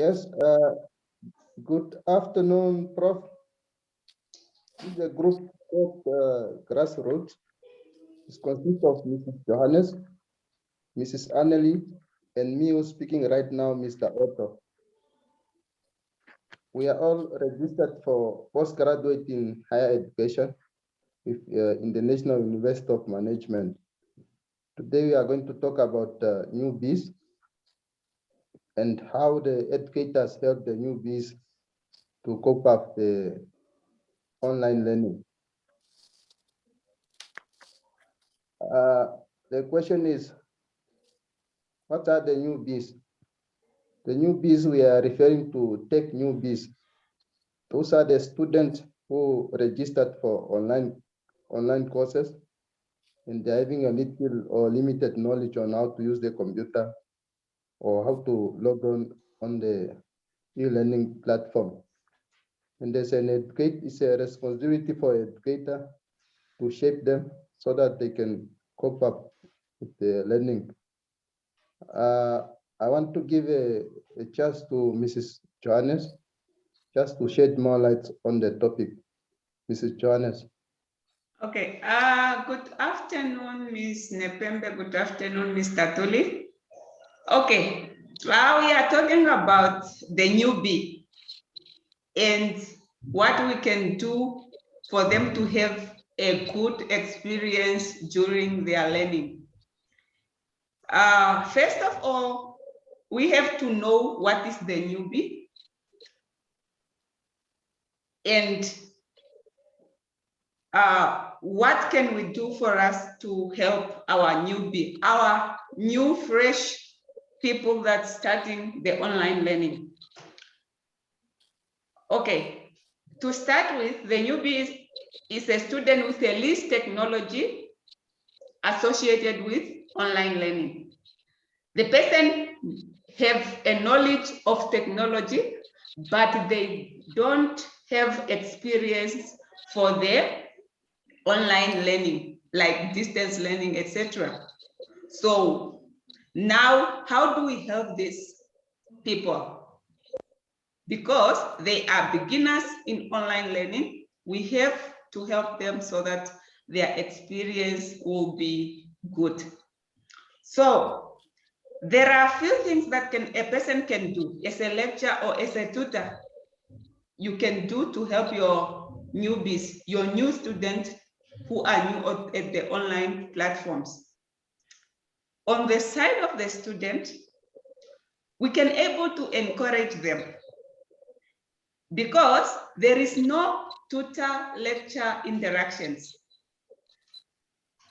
Yes, good afternoon, Prof. This is a group called Grassroots. It consists of Mrs. Johannes, Mrs. Annelie, and me who's speaking right now, Mr. Otto. We are all registered for postgraduate in higher education in the National University of Management. Today we are going to talk about newbies and how the educators help the newbies to cope up the online learning. The question is, what are the newbies? The newbies we are referring to tech newbies. Those are the students who registered for online courses and they're having a little or limited knowledge on how to use the computer or how to log on the e-learning platform. And there's it's a responsibility for an educator to shape them so that they can cope up with the learning. I want to give a chance to Mrs. Johannes just to shed more light on the topic. Mrs. Johannes. Okay, good afternoon, Ms. Nepembe. Good afternoon, Mr. Tuli. Okay, now we are talking about the newbie and what we can do for them to have a good experience during their learning. First of all, we have to know what is the newbie and what can we do for us to help our newbie, our new fresh people that's starting the online learning. Okay, to start with, the newbie is a student with the least technology associated with online learning. The person have a knowledge of technology, but they don't have experience for their online learning, like distance learning, etc. So now, how do we help these people? Because they are beginners in online learning, we have to help them so that their experience will be good. So there are a few things that a person can do as a lecturer or as a tutor. You can do to help your newbies, your new students who are new at the online platforms. On the side of the student, we can able to encourage them because there is no tutor-lecture interactions.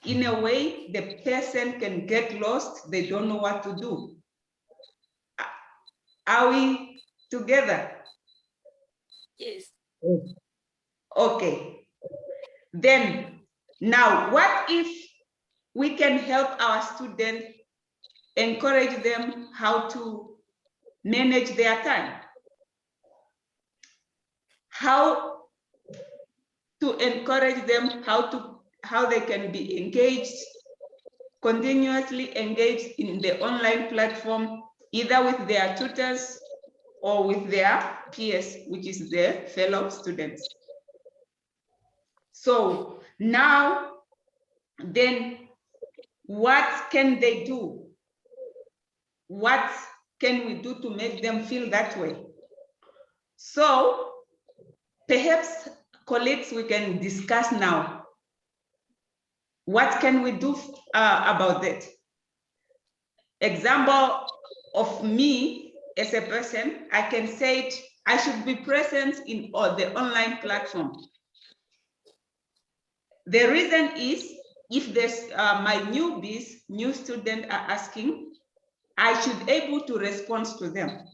In a way, the person can get lost, they don't know what to do. Are we together? Yes. Okay. Then, now, what if we can help our students, encourage them how to manage their time? How to encourage them how they can be engaged, continuously engaged in the online platform, either with their tutors or with their peers, which is their fellow students. So now, then what can they do? What can we do to make them feel that way? So perhaps, colleagues, we can discuss now. What can we do about that? Example of me as a person, I can say I should be present in all the online platform. The reason is, if there's my newbies, new students are asking, I should be able to respond to them.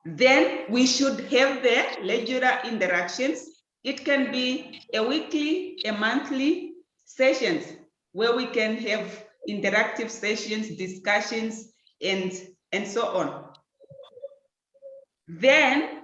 Then we should have the regular interactions. It can be a weekly, a monthly sessions where we can have interactive sessions, discussions, and so on. Then,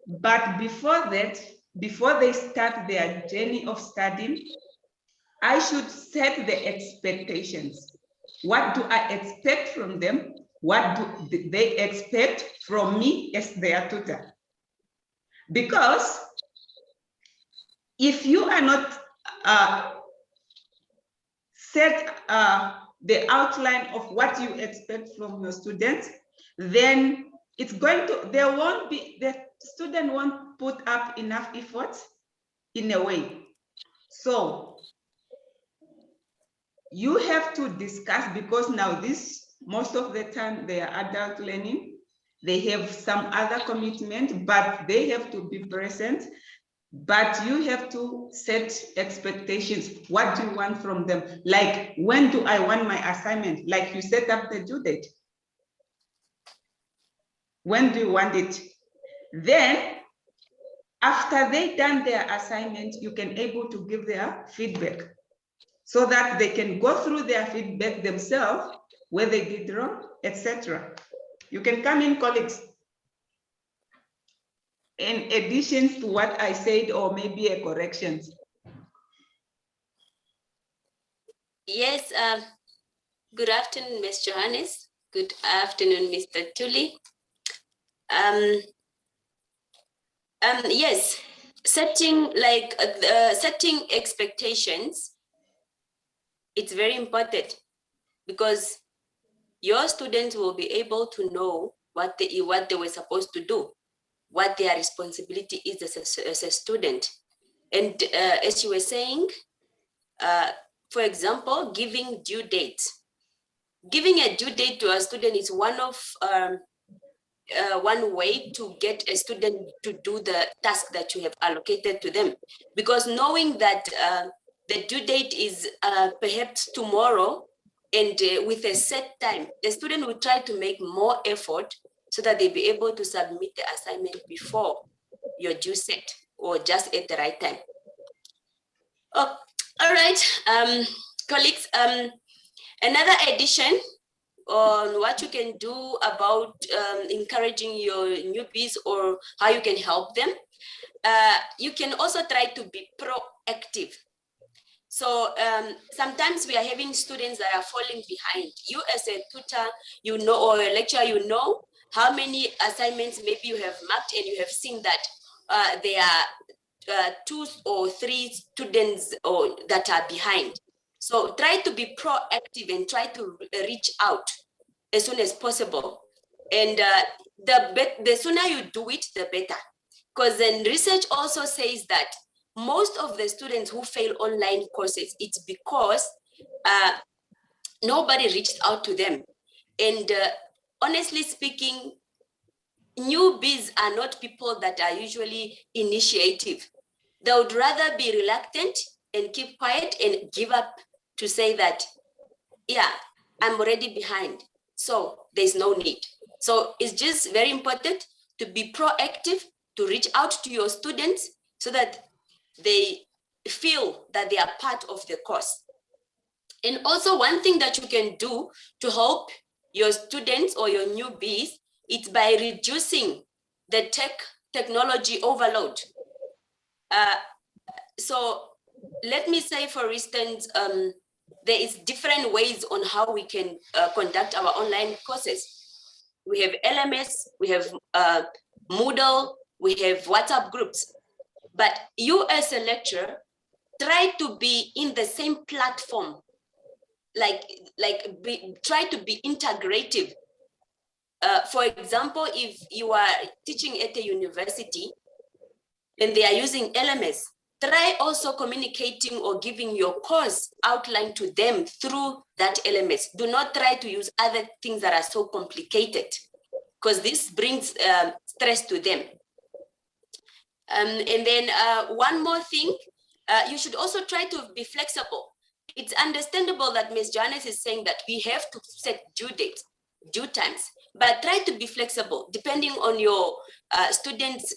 but before that, before they start their journey of studying, I should set the expectations. What do I expect from them what do they expect from me as their tutor. Because if you are not set the outline of what you expect from your students, then it's going to, the student won't put up enough effort in a way. So you have to discuss, because now most of the time they are adult learning, they have some other commitment, but they have to be present. But you have to set expectations. What do you want from them? Like, when do I want my assignment? Like, you set up the due date. When do you want it? Then, after they've done their assignment, you can able to give their feedback so that they can go through their feedback themselves, where they did wrong, etc. You can come in, colleagues. In addition to what I said, or maybe a correction. Yes, good afternoon, Ms. Johannes. Good afternoon, Mr. Tuli. Yes, setting expectations, it's very important, because your students will be able to know what they were supposed to do, what their responsibility is as a student. And as you were saying, for example, giving due dates. Giving a due date to a student is one way to get a student to do the task that you have allocated to them. Because knowing that the due date is perhaps tomorrow, and with a set time, the student will try to make more effort so that they'll be able to submit the assignment before your due set, or just at the right time. Oh, all right, colleagues, another addition on what you can do about encouraging your newbies, or how you can help them. You can also try to be proactive. So sometimes we are having students that are falling behind. You as a tutor, you know, or a lecturer, you know how many assignments maybe you have marked, and you have seen that there are 2 or 3 students that are behind. So try to be proactive and try to reach out as soon as possible. And the sooner you do it, the better. Because then research also says that most of the students who fail online courses, it's because nobody reached out to them. And honestly speaking, newbies are not people that are usually initiative. They would rather be reluctant and keep quiet and give up to say that, yeah, I'm already behind, so there's no need. So it's just very important to be proactive, to reach out to your students so that they feel that they are part of the course. And also, one thing that you can do to help your students or your newbies, it's by reducing the technology overload. So let me say, for instance, there is different ways on how we can conduct our online courses. We have LMS, we have Moodle, we have WhatsApp groups. But you as a lecturer, try to be in the same platform, try to be integrative. For example, if you are teaching at a university and they are using LMS, try also communicating or giving your course outline to them through that LMS. Do not try to use other things that are so complicated, because this brings stress to them. And then one more thing, you should also try to be flexible. It's understandable that Ms. Johannes is saying that we have to set due dates, due times, but try to be flexible depending on your students'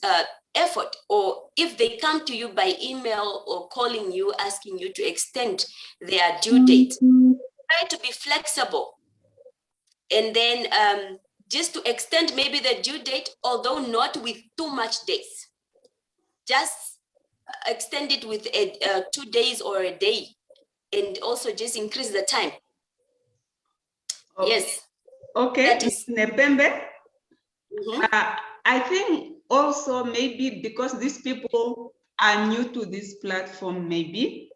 effort, or if they come to you by email or calling you, asking you to extend their due date, try to be flexible. And then just to extend maybe the due date, although not with too much days. Just extend it with 2 days or a day, and also just increase the time. Okay. Yes. Okay, That is- Nepembe. Mhm. I think also maybe because these people are new to this platform, maybe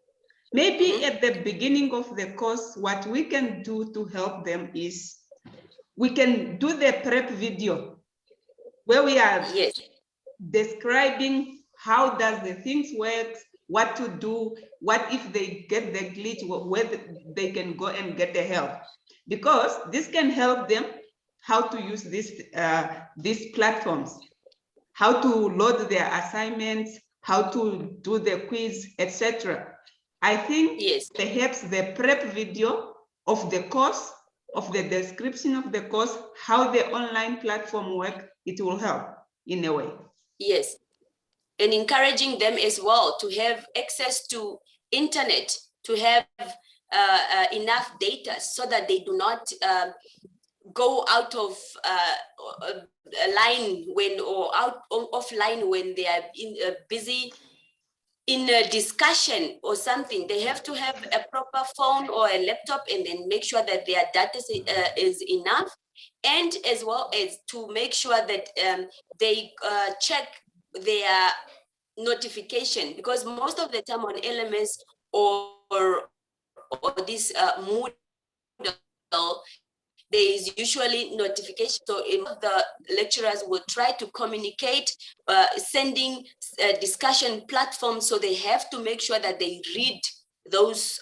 Mhm. at the beginning of the course, what we can do to help them is we can do the prep video where we are Yes. describing how does the things work, what to do, what if they get the glitch, where they can go and get the help. Because this can help them how to use these platforms, how to load their assignments, how to do the quiz, etc. I think Yes. perhaps the prep video of the course, of the description of the course, how the online platform works, it will help in a way. Yes. And encouraging them as well to have access to internet, to have enough data so that they do not go out of a line when, or out offline when they are busy in a discussion or something. They have to have a proper phone or a laptop, and then make sure that their data is enough, and as well as to make sure that they check their notification, because most of the time on LMS or this Moodle, there is usually notification. So the lecturers will try to communicate, sending discussion platforms. So they have to make sure that they read those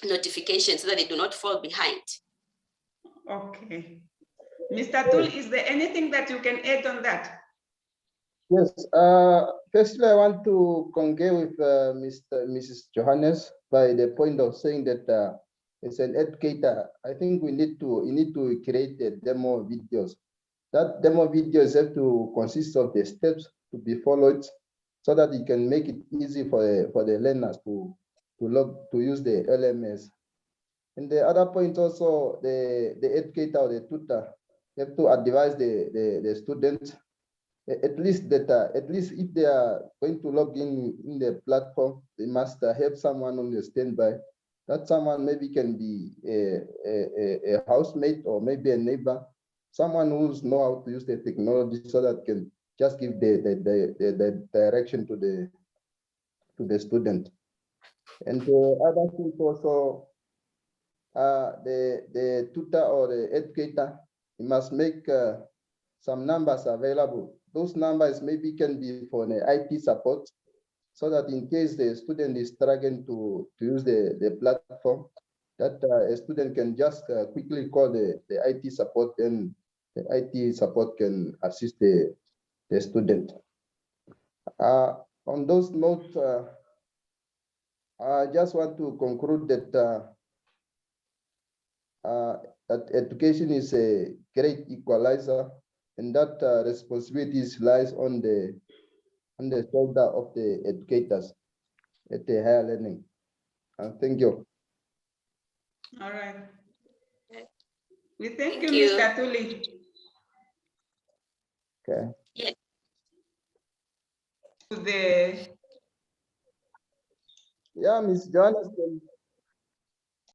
notifications so that they do not fall behind. Okay. Mr. Tool, is there anything that you can add on that? Yes, firstly, I want to concur with Mrs. Johannes by the point of saying that as an educator, I think you need to create a demo videos. That demo videos have to consist of the steps to be followed so that you can make it easy for the learners to use the LMS. And the other point also, the educator or the tutor have to advise the students at least if they are going to log in the platform, they must have someone on the standby. That someone maybe can be a housemate or maybe a neighbor, someone who's know how to use the technology so that can just give the direction to the student. And the other thing also, the tutor or the educator, he must make some numbers available. Those numbers maybe can be for the IT support, so that in case the student is struggling to use the platform, that a student can just quickly call the IT support, and the IT support can assist the student. On those notes, I just want to conclude that that education is a great equalizer, and that responsibilities lies on the shoulder of the educators at the higher learning. Thank you. All right. We thank Thank you, you. Mr. Tuli. Okay. Yes. The Yeah, Ms. Johannes,